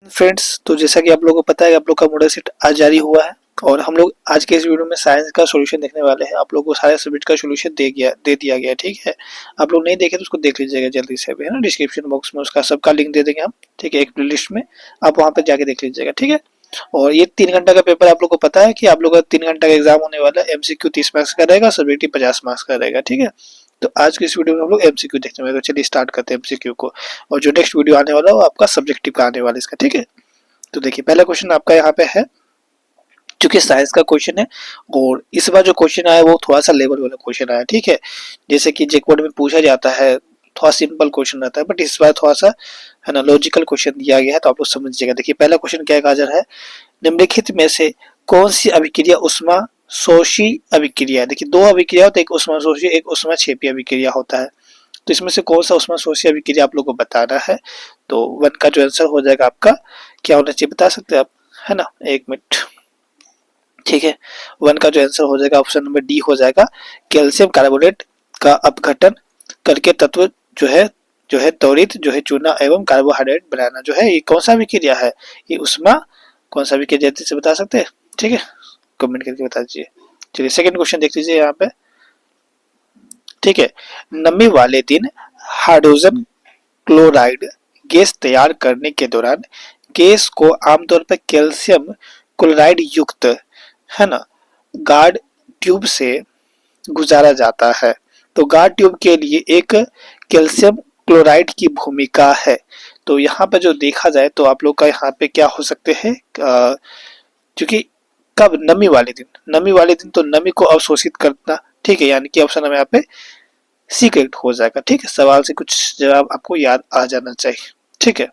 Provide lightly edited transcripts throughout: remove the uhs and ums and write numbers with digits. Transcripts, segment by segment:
Friends, तो जैसा कि आप लोगों को पता है, आप लोग का मॉडल सेट आज जारी हुआ है और हम लोग आज के इस वीडियो में साइंस का सॉल्यूशन देखने वाले हैं। आप लोगों को सारे सब्जेक्ट का सॉल्यूशन दे दिया गया है, ठीक है। आप लोग नहीं देखे तो उसको देख लीजिएगा जल्दी से, अभी है ना। डिस्क्रिप्शन बॉक्स में उसका सबका लिंक दे देंगे हम, ठीक है, एक प्लेलिस्ट में। आप वहाँ पे जाके देख लीजिएगा, ठीक है। और ये 3 घंटा का पेपर, आप लोग को पता है कि आप लोग का 3 घंटा का एग्जाम होने वाला है। एमसीक्यू 30 मार्क्स का रहेगा, सब्जेक्टिव 50 मार्क्स का रहेगा, ठीक है। तो आज की इस वीडियो में हम लोग एमसीक्यू देखने वाले, तो चलिए स्टार्ट करते हैं एमसीक्यू को। और जो नेक्स्ट वीडियो आने वाला है वो आपका सब्जेक्टिव का आने वाला है इसका, ठीक है। तो देखिए, पहला क्वेश्चन आपका यहाँ पे है, क्योंकि साइंस का क्वेश्चन है और इस बार जो क्वेश्चन आया वो थोड़ा सा लेवल वाला क्वेश्चन आया, ठीक है। जैसे कि जेकवर्ड में पूछा जाता है, थोड़ा सिंपल क्वेश्चन रहता है, बट इस बार थोड़ा सा है ना लॉजिकल क्वेश्चन दिया गया है, तो आप लोग समझिएगा। देखिए, पहला क्वेश्चन क्या काजर है, निम्नलिखित में से कौन सी अभिक्रिया उष्मा शोषी अभिक्रिया है। देखिए, दो अभिक्रिया होता है, एक उष्मा शोषी, एक उष्मा क्षेपी अभिक्रिया होता है। तो इसमें से कौन सा उष्मा शोषी अभिक्रिया आप लोग को बताना है। तो वन का जो आंसर हो जाएगा आपका क्या होना चाहिए, बता सकते हैं आप, है ना। एक मिनट, ठीक है। वन का जो आंसर हो जाएगा ऑप्शन नंबर डी हो जाएगा, कैल्शियम कार्बोनेट का अपघटन करके तत्व जो है त्वरित जो है चूना एवं कार्बोहाइड्रेट बनाना जो है, ये कौन सा अभिक्रिया है, ये उष्मा कौन सा अभिक्रिया से बता सकते हैं, ठीक है। कमेंट करके बता दीजिए। चलिए सेकंड क्वेश्चन देख लीजिए यहाँ पे, ठीक है। नमी वाले दिन हाइड्रोजन क्लोराइड गैस तैयार करने के दौरान गैस को आमतौर पर कैल्शियम क्लोराइड युक्त, है ना, गार्ड ट्यूब से गुजारा जाता है। तो गार्ड ट्यूब के लिए एक कैल्शियम क्लोराइड की भूमिका है। तो यहाँ पे जो देखा जाए तो आप लोग का यहाँ पे क्या हो सकते हैं, क्योंकि कब, नमी वाले दिन तो नमी को अवशोषित करना, ठीक है, यानी कि ऑप्शन हमें यहाँ पे सी करेक्ट हो जाएगा, ठीक है। सवाल से कुछ जवाब आपको याद आ जाना चाहिए, ठीक है।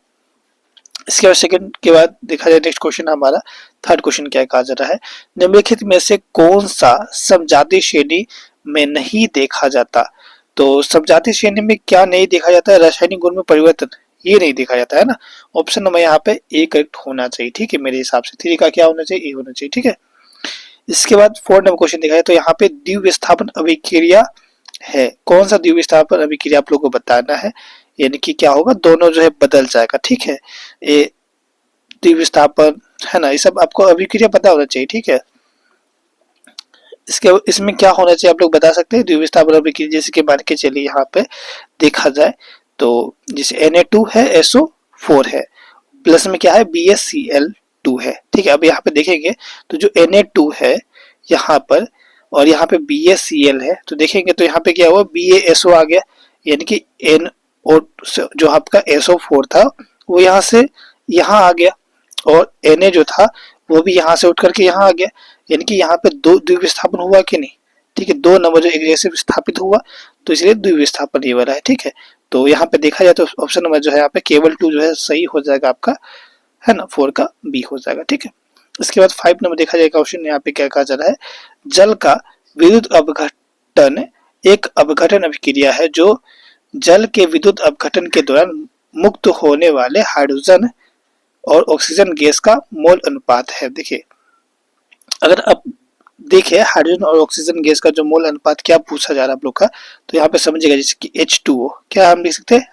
इसके बाद सेकंड के बाद देखा जाए नेक्स्ट क्वेश्चन हमारा, थर्ड क्वेश्चन क्या कहा जा रहा है, निम्नलिखित में से कौन सा समजातीय श्रेणी में नहीं देखा जाता। तो समजातीय श्रेणी में क्या नहीं देखा जाता है, रासायनिक गुण में परिवर्तन, ये नहीं देखा जाता है ना। ऑप्शन नंबर यहाँ पे ए करेक्ट होना चाहिए, ठीक है। मेरे हिसाब से थ्री का क्या होना चाहिए, ए होना चाहिए, ठीक है। इसके बाद फोर्थ नंबर क्वेश्चन देखा जाए तो यहाँ पे द्विविस्थापन अभिक्रिया है, कौन सा द्विविस्थापन अभिक्रिया आप लोग को बताना है, यानी कि क्या होगा, दोनों जो है बदल जाएगा, ठीक है। ये द्विविस्थापन है ना, ये सब आपको अभिक्रिया पता होना चाहिए, ठीक है। इसमें क्या होना चाहिए आप लोग बता सकते हैं, द्विविस्थापन अभिक्रिया जैसे कि मान के चलिए यहाँ पे देखा जाए तो जैसे Na2 है, SO4 है, प्लस में क्या है, BaCl2 है, ठीक है। अब यहाँ पे देखेंगे तो जो Na2 है यहाँ पर और यहाँ पे BaCl है, तो देखेंगे तो यहाँ पे क्या हुआ, BaSO आ गया, यानी कि NO जो आपका SO4 था वो यहाँ से यहाँ आ गया और Na जो था वो भी यहाँ से उठ करके यहाँ आ गया, यानी कि यहाँ पे दो द्विविस्थापन हुआ कि नहीं, ठीक है। दो नंबर जो एक जैसे विस्थापित हुआ तो इसलिए द्विविस्थापन ये वाला है, ठीक है। तो यहाँ पे देखा जाए तो ऑप्शन नंबर जो है यहाँ पे केवल 2 जो है सही हो जाएगा आपका, है ना, 4 का बी हो जाएगा, ठीक है। इसके बाद 5 नंबर देखा जाएगा क्वेश्चन, यहाँ पे क्या कहा जा रहा है, जल का विद्युत अपघटन एक अपघटन अभिक्रिया है जो जल के विद्युत अपघटन के दौरान मुक्त होने वाले हाइड्रोजन और ऑक्सीजन गैस का मोल अनुपात है। देखिए, अगर आप देखें हाइड्रोजन और ऑक्सीजन गैस का जो मोल अनुपात क्या पूछा जा रहा है आप लोग का, तो यहाँ पे समझिएगा, जैसे कि H2O क्या हम लिख सकते हैं,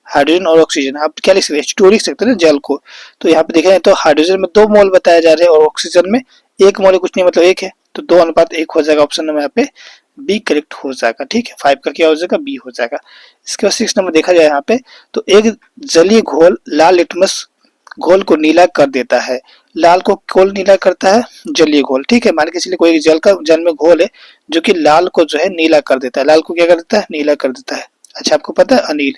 हाइड्रोजन और ऑक्सीजन, आप क्या लिख सकते हैं, H2O लिख सकते हैं ना जल को। तो यहाँ पे देखा जाए तो हाइड्रोजन में 2 मोल बताया जा रहे हैं और ऑक्सीजन में 1 मोल, कुछ नहीं मतलब 1 है, तो 2:1 हो जाएगा। ऑप्शन नंबर यहाँ पे बी करेक्ट हो जाएगा, ठीक है। 5 का क्या हो जाएगा, बी हो जाएगा। इसके बाद 6 नंबर देखा जाए यहाँ पे तो एक जलीय घोल लाल लिटमस घोल को नीला कर देता है। लाल को कौन नीला करता है, जलीय घोल, ठीक है। मान के चलिए कोई जल में घोल है जो कि लाल को जो है नीला कर देता है, लाल को क्या कर देता है, नीला कर देता है। अच्छा, आपको पता है अनिल,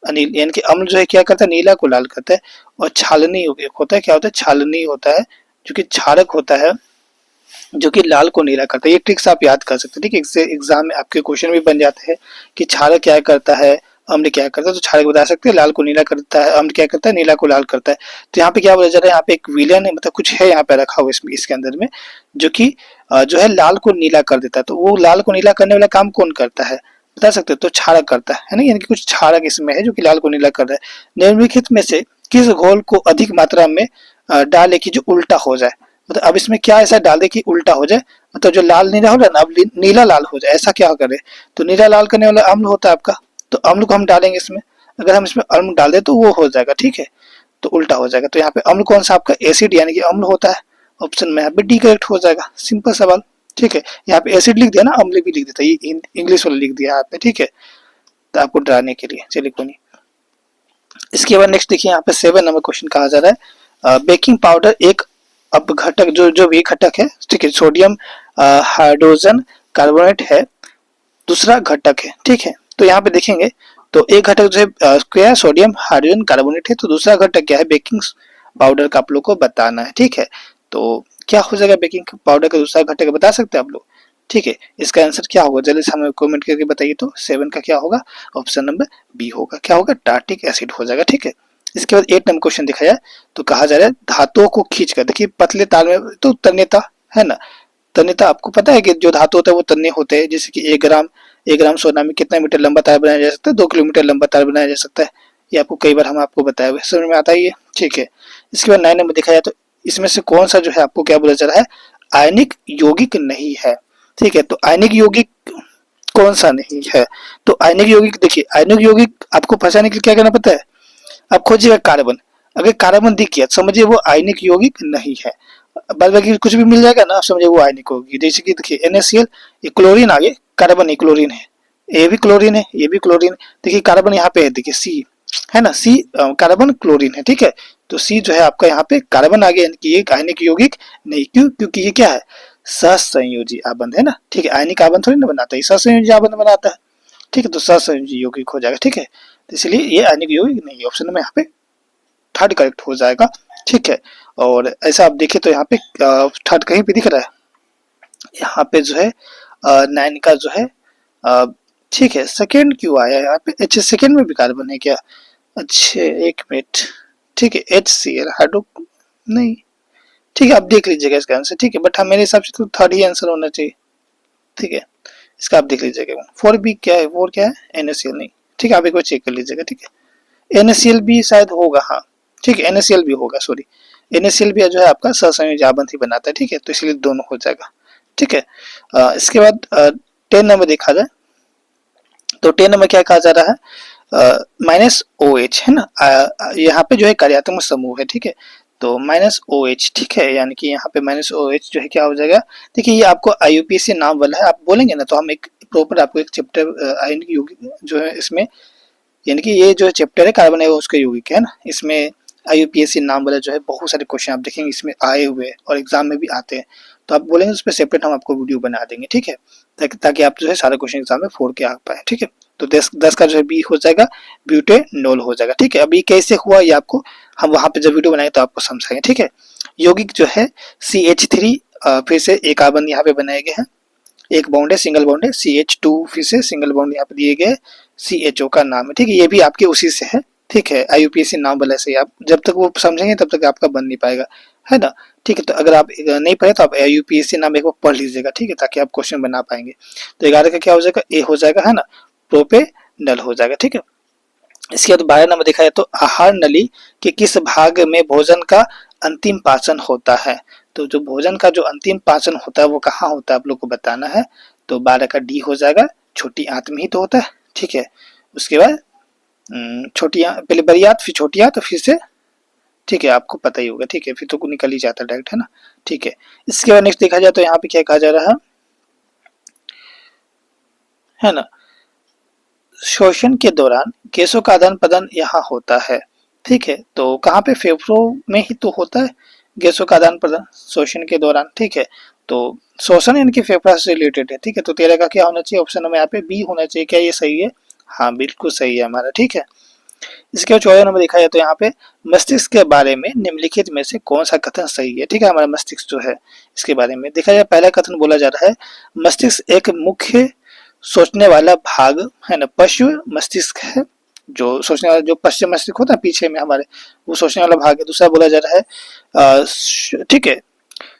यानी कि अम्ल जो है क्या करता है, नीला को लाल करता है। और छालनी होता है, क्या होता है, छालनी होता है जो कि क्षारक होता है जो कि लाल को नीला करता है। ये ट्रिक्स आप याद कर सकते हैं, ठीक है। इससे एग्जाम में आपके क्वेश्चन भी बन जाते हैं कि क्षारक क्या करता है, अम्ल क्या करता है। तो क्षारक बता सकते हैं, लाल को नीला करता है, अम्ल क्या करता है, नीला को लाल करता है। तो यहाँ पे क्या बोला जा रहा है, यहाँ पे एक विलयन है, मतलब कुछ है यहाँ पे रखा हुआ इसके अंदर में, जो कि जो है लाल को नीला कर देता है। तो वो लाल को नीला करने वाला काम कौन करता है, बता सकते हो, तो क्षारक करता है ना, यानी कि कुछ क्षारक इसमें है जो कि लाल को नीला कर रहा है। निम्नलिखित में से किस घोल को अधिक मात्रा में डाले कि जो उल्टा हो जाए, मतलब अब इसमें क्या ऐसा डाल दे कि उल्टा हो जाए, मतलब जो लाल नीला हो रहा है ना, अब नीला लाल हो जाए, ऐसा क्या करे। तो नीला लाल करने वाला अम्ल होता है आपका, तो अम्ल को हम डालेंगे इसमें, अगर हम इसमें अम्ल डाल दें तो वो हो जाएगा, ठीक है। तो उल्टा हो जाएगा। तो यहाँ पे अम्ल कौन सा आपका एसिड यानी कि अम्ल होता है, ऑप्शन में यहाँ पे डी करेक्ट हो जाएगा। सिंपल सवाल, ठीक है। यहाँ पे एसिड लिख दिया ना, अम्ल भी लिख देता, ये इंग्लिश वाला लिख दिया यहाँ पे, ठीक है, तो आपको डराने के लिए। चलिए कोई नहीं। इसके बाद नेक्स्ट देखिए यहाँ पे 7 नंबर क्वेश्चन कहा जा रहा है बेकिंग पाउडर एक अब घटक जो भी घटक है, ठीक है, सोडियम हाइड्रोजन कार्बोनेट है, दूसरा घटक है, ठीक है। तो यहाँ पे देखेंगे तो एक घटक जो है क्या है, सोडियम हाइड्रोजन कार्बोनेट है, तो दूसरा घटक क्या है, बेकिंग पाउडर का आप लोग को बताना है, ठीक है। तो क्या हो जाएगा बेकिंग पाउडर का दूसरा घटक, बता सकते हैं आप लोग, ठीक है। इसका आंसर क्या होगा जल्दी से हमें कमेंट करके बताइए। तो 7 का क्या होगा, ऑप्शन नंबर बी होगा, क्या होगा, टार्टिक एसिड हो जाएगा, ठीक है। इसके बाद 8 नंबर क्वेश्चन दिखाया है, तो कहा जा रहा है धातुओं को खींचकर, देखिए पतले तार में तो तन्यता है ना, तन्यता आपको पता है कि जो धातु होता है वो तन्य होते हैं, जैसे कि 1 ग्राम सोना में कितना मीटर लंबा तार बनाया जा सकता है, 2 किलोमीटर लंबा तार बनाया जा सकता है। ये आपको कई बार हम आपको बताया हुआ समझ में आता है ये, ठीक है। इसके बाद 9 नंबर देखा जाए तो इसमें से कौन सा जो है आपको क्या बोला जा रहा है, आयनिक यौगिक नहीं है, ठीक है। तो आयनिक यौगिक कौन सा नहीं है, तो आयनिक यौगिक देखिए, आयनिक यौगिक आपको पहचानने के लिए क्या करना पड़ता है, आप खोजिएगा कार्बन, अगर कार्बन दिख गया तो समझिए वो आयनिक यौगिक नहीं है, बाद बाकी कुछ भी मिल जाएगा ना समझिए वो आयनिक यौगिक। जैसे कि देखिए NaCl, ये क्लोरीन आगे, कार्बन क्लोरीन है, ये भी क्लोरीन है, ये भी क्लोरीन, देखिए कार्बन यहाँ पे है, देखिए C है ना, C कार्बन क्लोरीन है, ठीक है। तो C जो है आपका यहाँ पे कार्बन आ गया, यानी कि ये आयनिक यौगिक नहीं, क्यों, क्योंकि ये क्या है, सहसंयोजी आबंध है ना, ठीक है। आयनिक आबंध थोड़ी ना बनाता है, सहसंयोजी आबंध बनाता है, ठीक है। तो सहसंयोजी यौगिक हो जाएगा, ठीक है। तो इसलिए ये आयनिक यौगिक नहीं है, ऑप्शन में यहाँ पे थर्ड करेक्ट हो जाएगा, ठीक है। और ऐसा आप देखें तो यहाँ पे थर्ड कहीं पे दिख रहा है, यहाँ पे जो है 9 का जो है ठीक है, सेकेंड क्यों आया यहाँ पे, अच्छा सेकेंड में भी कार्बन है क्या, अच्छा एक मिनट, ठीक है, HCl हाइड्रो नहीं, ठीक है, आप देख लीजिएगा इसका आंसर, ठीक है। बट हाँ मेरे हिसाब से तो थर्ड ही आंसर होना चाहिए, ठीक है। इसका आप देख लीजिएगा 4B क्या है, 4 क्या है, NaCl नहीं, ठीक है, आप एक बार चेक कर लीजिएगा, ठीक है। NaCl भी शायद होगा, हाँ ठीक है, NaCl भी होगा, सॉरी NaCl भी जो है आपका सहसंयोजी आबंध ही बनाता है, ठीक है। तो इसलिए दोनों हो जाएगा, ठीक है। इसके बाद 10 नंबर देखा जाए तो 10 नंबर क्या कहा जा रहा है, -OH है ना, यहाँ पे जो है कार्यात्मक समूह है, ठीक है। तो -OH, ठीक है, यानी कि यहाँ पे -OH जो है क्या हो जाएगा, देखिए ये आपको IUPAC नाम वाला है, आप बोलेंगे ना तो हम एक प्रॉपर आपको एक चैप्टर आयनिक यौगिक जो है इसमें, यानी कि ये जो चैप्टर है कार्बन है उसके यौगिक है ना, इसमें IUPAC नाम वाला जो है बहुत सारे क्वेश्चन आप देखेंगे इसमें आए हुए और एग्जाम में भी आते हैं, तो आप बोलेंगे उस पर सेपरेट हम आपको वीडियो बना देंगे, ठीक है, ताकि आप जो है सारा क्वेश्चन एग्जाम में फोड़ के आ पाए, ठीक है। तो 10 का जो है बी हो जाएगा, ब्यूटेनॉल हो जाएगा, ठीक है। अभी कैसे हुआ ये आपको हम वहां पे जब वीडियो बनाएंगे तो आपको समझाएंगे, ठीक है। यौगिक जो है CH3 फिर से एक कार्बन यहाँ पे बनाए गए हैं, एक बॉन्ड है, सिंगल बॉन्ड है, CH2 फिर से सिंगल बॉन्ड यहाँ पे दिए गए, CHO का नाम है, ठीक है, ये भी आपके उसी से है, ठीक है। IUPAC नाम वाला से आप जब तक वो समझेंगे तब तक आपका बन नहीं पाएगा, है ना, ठीक है। तो अगर आप नहीं पढ़े तो आप IUPAC नाम एक बार पढ़ लीजिएगा, ठीक है, ताकि आप क्वेश्चन बना पाएंगे। तो 11 का क्या हो जाएगा, ए हो जाएगा, है ना, प्रोपेनल हो जाएगा, ठीक है। इसके बाद 12 नंबर देखा जाए तो आहार नली के किस भाग में भोजन का अंतिम पाचन होता है, तो जो भोजन का जो अंतिम पाचन होता है वो कहाँ होता है आप लोग को बताना है। तो 12 का डी हो जाएगा, छोटी आंत में ही तो होता है, ठीक है। उसके बाद छोटी पहले बड़ी आंत फिर छोटी आंत फिर से, ठीक है, आपको पता ही होगा, ठीक है, फिर तो निकल ही जाता है डायरेक्ट, है ना, ठीक है। इसके बाद नेक्स्ट देखा जाए तो यहाँ पे क्या कहा जा रहा है ना, श्वसन के दौरान गैसों का आदान प्रदान यहाँ होता है, ठीक है। तो कहाँ पे, फेफड़ों में ही तो होता है गैसों का आदान प्रदान श्वसन के दौरान, ठीक है। तो श्वसन यानी कि फेफड़ा से रिलेटेड है, ठीक है। तो 13 का क्या होना चाहिए, ऑप्शन नंबर यहाँ पे बी होना चाहिए, क्या ये सही है, हाँ बिल्कुल सही है हमारा, ठीक है। इसके बाद 14 नंबर देखा जाए तो यहाँ पे मस्तिष्क के बारे में निम्नलिखित में से कौन सा कथन सही है, ठीक है। हमारा मस्तिष्क जो है इसके बारे में देखा जाए, पहला कथन बोला जा रहा है मस्तिष्क एक मुख्य सोचने वाला भाग है ना, पशु मस्तिष्क है, जो सोचने वाला, जो पश्चिम मस्तिष्क होता है पीछे में हमारे, वो सोचने वाला भाग है। दूसरा बोला जा रहा है ठीक है,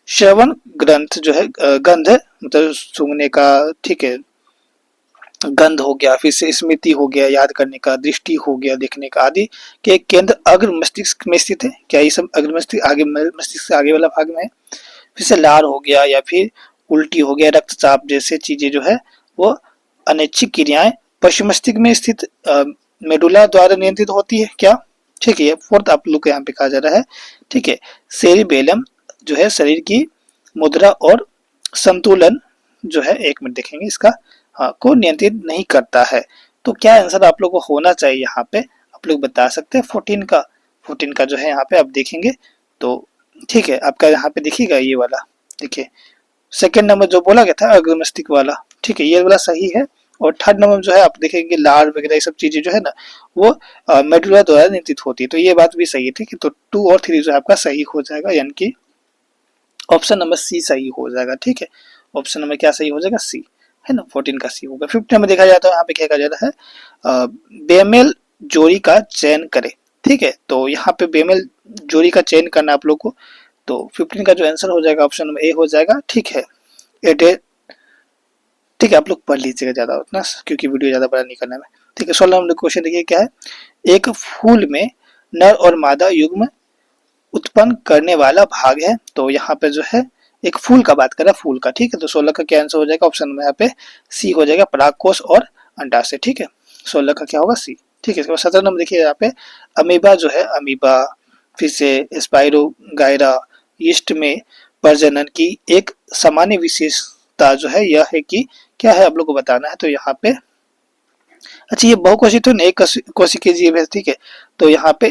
श्रवण ग्रंथ जो है, गंध मतलब सूंघने का, ठीक है, गंध हो गया, फिर से स्मृति हो गया, याद करने का, दृष्टि हो गया, देखने का आदि के केंद्र अग्र मस्तिष्क में स्थित है, क्या ये सब अग्र मस्तिष्क आगे, मस्तिष्क से आगे वाला भाग में है। फिर से लार हो गया या फिर उल्टी हो गया, रक्तचाप जैसे चीजें जो है वो अनैच्छिक क्रियाएं पश्चिम मस्तिष्क में स्थित मेडुला द्वारा नियंत्रित होती है क्या, ठीक है, ये फोर्थ आप लोग को यहाँ पे कहा जा रहा है। ठीक है, सेरिबेलम जो है शरीर की मुद्रा और संतुलन जो है, 1 मिनट देखेंगे इसका, हाँ, को नियंत्रित नहीं करता है। तो क्या आंसर आप लोग को होना चाहिए यहाँ पे, आप लोग बता सकते हैं 14 का। 14 का जो है यहाँ पे आप देखेंगे तो ठीक है, आपका यहाँ पे देखिएगा ये वाला, देखिए सेकंड नंबर जो बोला गया था अग्रमस्तिष्क वाला, ठीक है, ये वाला सही है। और थर्ड नंबर जो है आप देखेंगे लार वगैरह ये सब चीजें जो है ना, वो मेडुला द्वारा नियंत्रित होती है, तो ये बात भी सही है। ठीक है, तो 2 और 3 जो है आपका सही हो जाएगा, यानी कि ऑप्शन नंबर सी सही हो जाएगा। ठीक है, ऑप्शन नंबर क्या सही हो जाएगा, सी, है ना, 14 का सी होगा। 15 में देखा जाए तो यहाँ पे क्या कहा जा रहा है, बेमेल जोड़ी का चयन करे। ठीक है, तो यहाँ पे बेमेल जोड़ी का चयन करना आप लोग को, तो 15 का जो आंसर हो जाएगा ऑप्शन नंबर ए हो जाएगा। ठीक है, इट इज, ठीक है, आप लोग पढ़ लीजिएगा ज्यादा उतना, क्योंकि वीडियो ज्यादा बड़ा नहीं करना है। ठीक है, 16 नंबर क्वेश्चन देखिए क्या है, एक फूल में नर और मादा युग्म उत्पन्न करने वाला भाग है। तो यहाँ पे जो है एक फूल का बात कर रहा है, फूल का। ठीक है, तो 16 का क्या आंसर हो जाएगा, ऑप्शन में यहाँ पे सी हो जाएगा, परागकोश और अंडाशय। ठीक है, 16 का क्या होगा, सी। ठीक है, इसके बाद 17 नंबर देखिए यहाँ पे, अमीबा जो है, अमीबा, फिर से स्पाइरो गायरा यीस्ट में प्रजनन की एक सामान्य विशेषता जो है यह है कि क्या है, आप लोग को बताना है। तो यहाँ पे अच्छा, ये बहुकोशिक तो एक कोशिकीय जीव है। ठीक है, तो यहाँ पे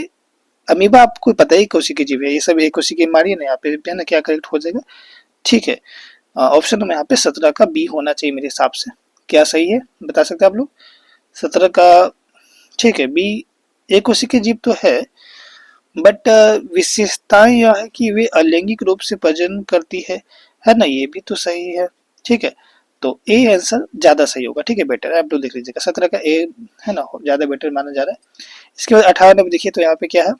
अमीबा आपको पता ही कोशिकीय जीव है, ये सब एक कोशिकीय मारी है ना, यहाँ पे है ना, क्या करेक्ट हो जाएगा। ठीक है, ऑप्शन में यहाँ पे 17 का बी होना चाहिए मेरे हिसाब से। क्या सही है, बता सकते हैं आप लोग, 17 का। ठीक है, बी एक कोशिकीय जीव तो है, बट विशेषताएं यह है कि वे अलैंगिक रूप से प्रजनन करती है ना, ये भी तो सही है। ठीक है, तो ए आंसर ज्यादा सही होगा। ठीक है, बेटर है, आप लोग देख लीजिएगा, 17 का ए है ना, ज्यादा बेटर माना जा रहा है। इसके बाद 18 में देखिए तो यहाँ पे क्या है,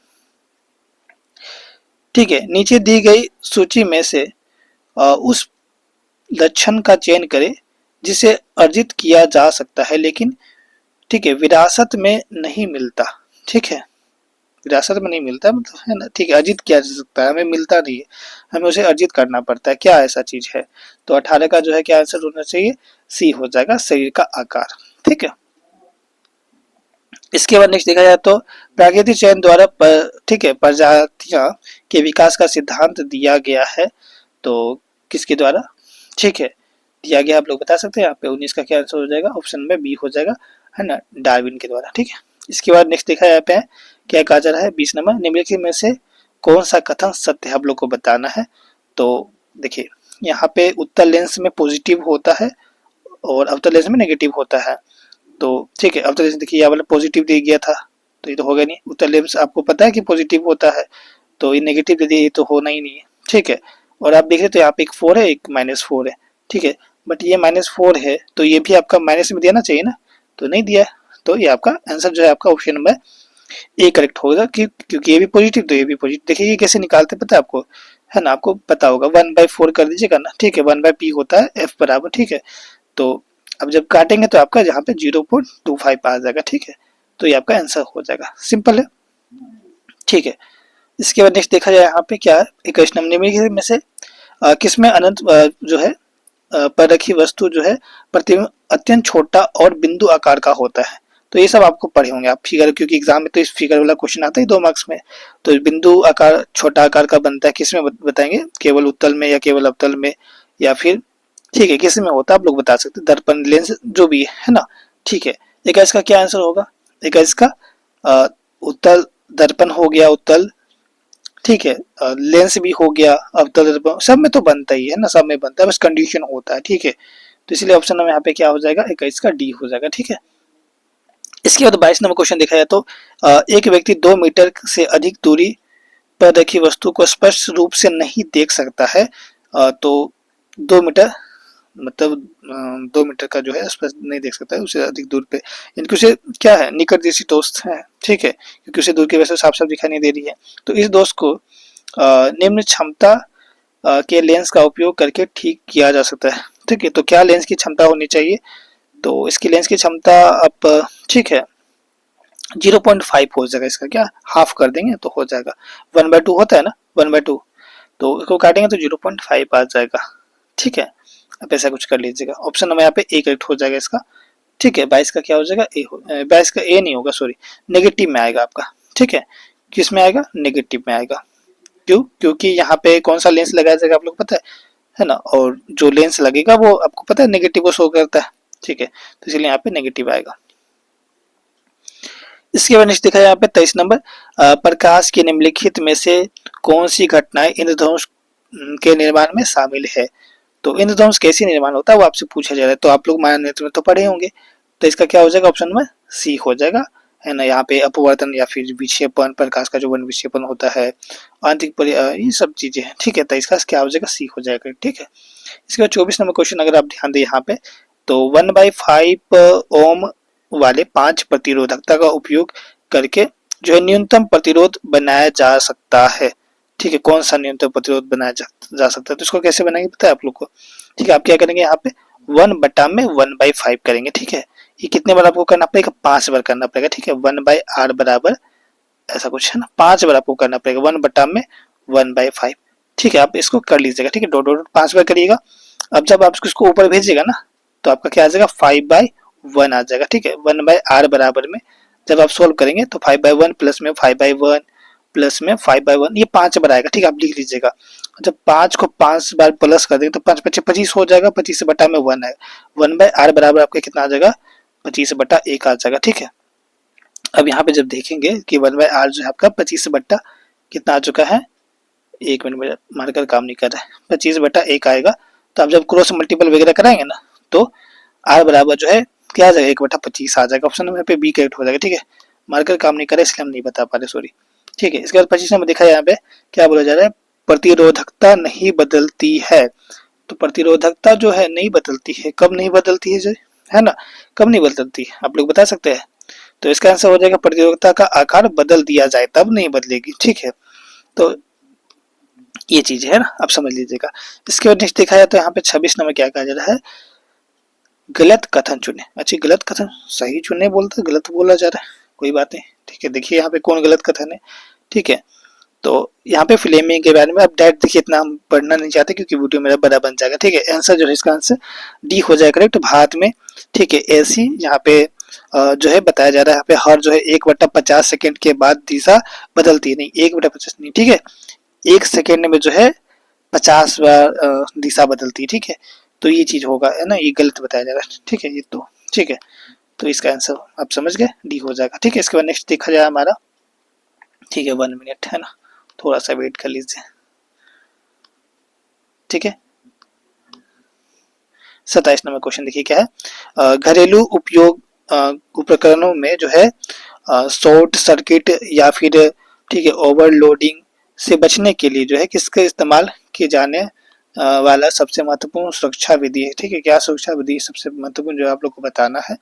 ठीक है, नीचे दी गई सूची में से उस लक्षण का चयन करें जिसे अर्जित किया जा सकता है लेकिन, ठीक है, विरासत में नहीं मिलता। ठीक है, विरासत में नहीं मिलता मतलब, है ना, ठीक है, अर्जित किया जा सकता है, हमें मिलता नहीं है, हमें उसे अर्जित करना पड़ता है, क्या ऐसा चीज है। तो 18 का जो है क्या आंसर होना चाहिए, सी हो जाएगा, शरीर का आकार। ठीक है, इसके बाद नेक्स्ट देखा जाए तो प्राकृतिक चयन द्वारा ठीक है, प्रजातियां के विकास का सिद्धांत दिया गया है। तो किसके द्वारा, ठीक है, दिया गया, आप लोग बता सकते हैं। यहाँ पे 19 का क्या आंसर हो जाएगा, ऑप्शन में बी हो जाएगा, है ना, डार्विन के द्वारा। ठीक है, इसके बाद नेक्स्ट देखा यहाँ पे क्या कहा जा रहा है, 20 नंबर, निम्नलिखित में से कौन सा कथन सत्य है, आप लोग को बताना है। तो देखिए यहाँ पे उत्तर लेंस में पॉजिटिव होता है और अवतल लेंस में नेगेटिव होता है। तो ठीक है, अवतल लेंस देखिए यहाँ वाला पॉजिटिव दे गया था, तो ये तो होगा नहीं। उत्तर लेंस आपको पता है कि पॉजिटिव होता है, तो ये नेगेटिव दे दिया, ये तो होना ही नहीं है। ठीक है, और आप देख रहे तो यहाँ पे एक 4 है, एक -4 है। ठीक है, बट ये -4 है तो ये भी आपका माइनस में देना चाहिए ना, तो नहीं दिया है, तो ये आपका आंसर जो है आपका ऑप्शन नंबर ए करेक्ट होगा, क्योंकि ये भी पॉजिटिव तो ये भी पॉजिटिव। देखिए ये कैसे निकालते पता है आपको, है ना, आपको पता होगा, 1/4 कर दीजिएगा ना। ठीक है, 1/p होता है f बराबर। ठीक है, तो अब जब काटेंगे तो आपका यहाँ पे 0.25 आ जाएगा। ठीक है, तो ये आपका आंसर हो जाएगा, सिंपल है। ठीक है, इसके बाद नेक्स्ट देखा जाए यहाँ पे क्या है, 21 नंबर में से किसमें अनंत जो है पर रखी वस्तु जो है प्रतिबिंब अत्यंत छोटा और बिंदु आकार का होता है। तो ये सब आपको पढ़े होंगे आप फिगर, क्योंकि एग्जाम में तो इस फिगर वाला क्वेश्चन आता है 2 मार्क्स में। तो बिंदु आकार छोटा आकार का बनता है, किसमें बताएंगे, केवल उत्तल में या केवल अवतल में, या फिर ठीक है किस में होता है, आप लोग बता सकते हैं, दर्पण, लेंस, जो भी है ना। ठीक है, 21 का क्या आंसर होगा, 21 का उत्तल दर्पण हो गया, उत्तल, ठीक है, लेंस भी हो गया, अवतल दर्पण, सब में तो बनता ही है ना, सब में बनता है, बस कंडीशन होता है। ठीक है, तो इसलिए ऑप्शन नंबर यहाँ पे क्या हो जाएगा, 21 का डी हो जाएगा। ठीक है, इसके बाद 22 नंबर क्वेश्चन देखा जाए तो एक व्यक्ति 2 मीटर से अधिक दूरी पर रखी वस्तु को स्पष्ट रूप से नहीं देख सकता है। तो 2 मीटर मतलब 2 मीटर का जो है स्पष्ट नहीं देख सकता है, उसे अधिक दूर पे, इनकी उसे क्या है, निकट जैसी दोस्त है। ठीक है, क्योंकि उसे दूर की वजह से साफ साफ दिखाई नहीं दे रही है। तो इस दोस्त को निम्न क्षमता के लेंस का उपयोग करके ठीक किया जा सकता है। ठीक है, तो क्या लेंस की क्षमता होनी चाहिए, तो इसकी लेंस की क्षमता आप ठीक है 0.5 हो जाएगा, इसका क्या हाफ कर देंगे तो हो जाएगा, 1/2 होता है ना, 1/2, तो इसको काटेंगे तो 0.5 आ जाएगा। ठीक है, आप ऐसा कुछ कर लीजिएगा, ऑप्शन नंबर यहाँ पे ए करेक्ट हो जाएगा इसका। ठीक है, 22 का क्या हो जाएगा, ए हो, 22 का ए नहीं होगा, सॉरी, नेगेटिव में आएगा आपका। ठीक है, किस में आएगा, नेगेटिव में आएगा। क्यों, क्योंकि यहाँ पे कौन सा लेंस लगाया जाएगा आप लोग को पता है ना, और जो लेंस लगेगा वो आपको पता है नेगेटिव को शो करता है, ठीक है, तो इसलिए यहाँ पे नेगेटिव आएगा। इसके बाद नेक्स्ट देखा यहाँ पे 23 नंबर, प्रकाश की निम्नलिखित में से कौन सी घटनाएं इंद्रधनुष के निर्माण में शामिल है। तो इंद्रधनुष कैसे निर्माण होता है वो आपसे पूछा जा रहा है, तो आप लोग महाभारत में तो पढ़े होंगे, तो इसका क्या हो जाएगा, ऑप्शन में सी हो जाएगा, है ना। यहाँ पे अपवर्तन या फिर विक्षेपण, प्रकाश का जो वन विक्षेपण होता है, आंतरिक ये सब चीजें हैं, ठीक है, तो इसका क्या हो जाएगा, सी हो जाएगा, ठीक है। इसके बाद 24 नंबर क्वेश्चन अगर आप ध्यान दें यहाँ पे, तो 1/5 ओम वाले 5 प्रतिरोधकता का उपयोग करके जो है न्यूनतम प्रतिरोध बनाया जा सकता है, ठीक है, कौन सा न्यूनतम प्रतिरोध बनाया जा सकता है, तो इसको कैसे बनाएंगे पता है आप लोग को, ठीक है। आप क्या करेंगे यहाँ पे 1/1/5 करेंगे, ठीक है। ये कितने बार आपको करना पड़ेगा, 5 बार करना पड़ेगा, ठीक है। 1/r बराबर ऐसा कुछ है ना, 5 बार आपको करना पड़ेगा 1/1/5, ठीक है। आप इसको कर लीजिएगा, ठीक है, डॉट डॉट 5 बार करिएगा। अब जब आप इसको ऊपर भेजिएगा ना, तो आपका क्या आ जाएगा, 5/1 आ जाएगा, ठीक है। 1/r बराबर में जब आप सोल्व करेंगे तो 5/1 प्लस में 5/1 प्लस में 5/1, ये 5 बार आएगा, ठीक है, आप लिख लीजिएगा। जब 5 को 5 बार प्लस कर देंगे तो 5 25 25 हो जाएगा, 25 से बटा में 1 आएगा, 1/r बराबर आपका कितना आ जाएगा, 25/1 आ जाएगा, ठीक है। अब यहाँ पे जब देखेंगे कि 1/r जो है आपका 25 बट्टा कितना आ चुका है, 1 मिनट में मार्कर काम नहीं कर रहा है, 25/1 आएगा। तो आप जब क्रॉस मल्टीपल वगैरह कराएंगे ना, तो r बराबर जो है क्या आ जाएगा, 1/25 आ जाएगा, ऑप्शन नंबर पे बी करेक्ट हो जाएगा, ठीक है। मार्कर काम नहीं कर रहा इसलिए हम नहीं बता पा रहे, सॉरी, ठीक है। इसके बाद 25 नंबर देखा यहाँ पे क्या बोला जा रहा है, प्रतिरोधकता नहीं बदलती है। तो प्रतिरोधकता जो है नहीं बदलती है, कब नहीं बदलती है, जो है ना, कब नहीं बदलती है आप लोग बता सकते हैं। तो इसका आंसर हो जाएगा प्रतिरोधकता का आकार बदल दिया जाए तब नहीं बदलेगी, ठीक है। तो ये चीज है ना, आप समझ लीजिएगा। इसके बाद नेक्स्ट देखा जाए तो यहाँ पे 26 नंबर क्या कहा जा रहा है, गलत कथन चुने। अच्छा, गलत कथन, सही चुने बोलता गलत बोला जा रहा है, कोई बात नहीं, ठीक है। देखिए यहाँ पे कौन गलत कथन है, ठीक है। तो यहाँ पे फ्लेमिंग के बारे में अब डायरेक्ट देखिए, इतना हम पढ़ना नहीं चाहते क्योंकि वीडियो मेरा बड़ा बन जाएगा, ठीक है। आंसर जो है इसका आंसर डी हो जाएगा करेक्ट, भारत में, ठीक है। ऐसी यहाँ पे जो है बताया जा रहा है, यहाँ पे हर जो है 1/50 सेकेंड के बाद दिशा बदलती है, नहीं 1/50 नहीं, ठीक है, 1 सेकेंड में जो है 50 बार दिशा बदलती है, ठीक है। तो ये चीज होगा, है ना, ये गलत बताया जा रहा है, ठीक है, ये तो ठीक है। तो इसका आंसर आप समझ गए, डी हो जाएगा, ठीक है। इसके बाद नेक्स्ट देखा जाए हमारा, ठीक है, 1 मिनट है ना, थोड़ा सा वेट कर लीजिए, ठीक है। 27 नंबर क्वेश्चन देखिए क्या है, घरेलू उपयोग उपकरणों में जो है शॉर्ट सर्किट या फिर, ठीक है, ओवरलोडिंग से बचने के लिए जो है किसका इस्तेमाल किए जाने वाला सबसे महत्वपूर्ण सुरक्षा विधि है, ठीक है। क्या सुरक्षा विधि सबसे महत्वपूर्ण जो आप लोग को बताना है,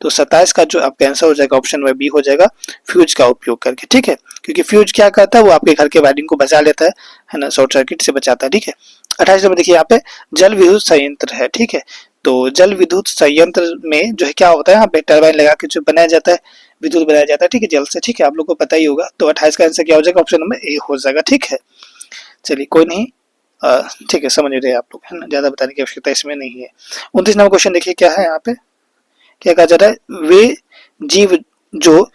तो 27 का जो आपका आंसर हो जाएगा ऑप्शन में बी हो जाएगा, फ्यूज का उपयोग करके, ठीक है। क्योंकि फ्यूज क्या करता है, वो आपके घर के वायरिंग को बचा लेता है ना, शॉर्ट सर्किट से बचाता है, ठीक है। 28 नंबर देखिए यहाँ पे जल विद्युत संयंत्र है, ठीक है। तो जल विद्युत संयंत्र में जो है क्या होता है, यहाँ पे टरबाइन लगा के जो बनाया जाता है, विद्युत बनाया जाता है, ठीक है, जल से, ठीक है, आप लोग को पता ही होगा। तो 28 का आंसर क्या हो जाएगा, ऑप्शन नंबर ए हो जाएगा, ठीक है। चलिए कोई नहीं, ठीक है, समझ रहे आप लोग, है ना, ज्यादा बताने की आवश्यकता इसमें नहीं है। 29 नंबर क्वेश्चन देखिए क्या है, यहाँ पे क्या कहा जा रहा है, वे जीव जो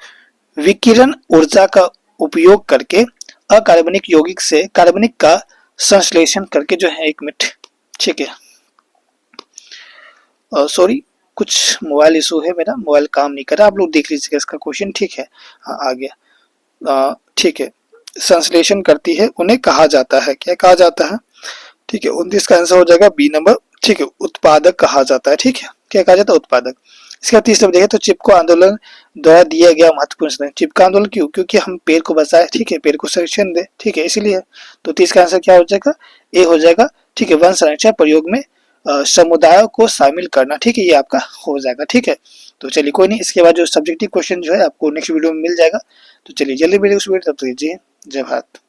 विकिरण ऊर्जा का उपयोग करके अकार्बनिक यौगिक से कार्बनिक का संश्लेषण करके जो है, 1 मिनट, ठीक है, सॉरी, कुछ मोबाइल इशू है, मेरा मोबाइल काम नहीं कर रहा, आप लोग देख लीजिएगा इसका क्वेश्चन, ठीक है, हाँ आ गया, ठीक है। संश्लेषण करती है उन्हें कहा जाता है, क्या कहा जाता है, ठीक है। 29 का आंसर हो जाएगा बी नंबर, ठीक है, उत्पादक कहा जाता है, ठीक है, क्या कहा जाता है, उत्पादक। इसके बाद 30 नंबर देखें तो चिपको आंदोलन द्वारा दिया गया महत्वपूर्ण संदेश, चिपका आंदोलन क्यों, क्योंकि हम पेड़ को बचाए, ठीक है, पेड़ को संरक्षण दे, ठीक है, इसीलिए। तो 30 का आंसर क्या हो जाएगा, ए हो जाएगा, ठीक है, वन संरक्षण प्रयोग में समुदायों को शामिल करना, ठीक है, ये आपका हो जाएगा, ठीक है। तो चलिए कोई नहीं, इसके बाद जो सब्जेक्टिव क्वेश्चन जो है आपको नेक्स्ट वीडियो में मिल जाएगा। तो चलिए जल्दी मिलेगा उस वीडियो, तब तक जय भारत।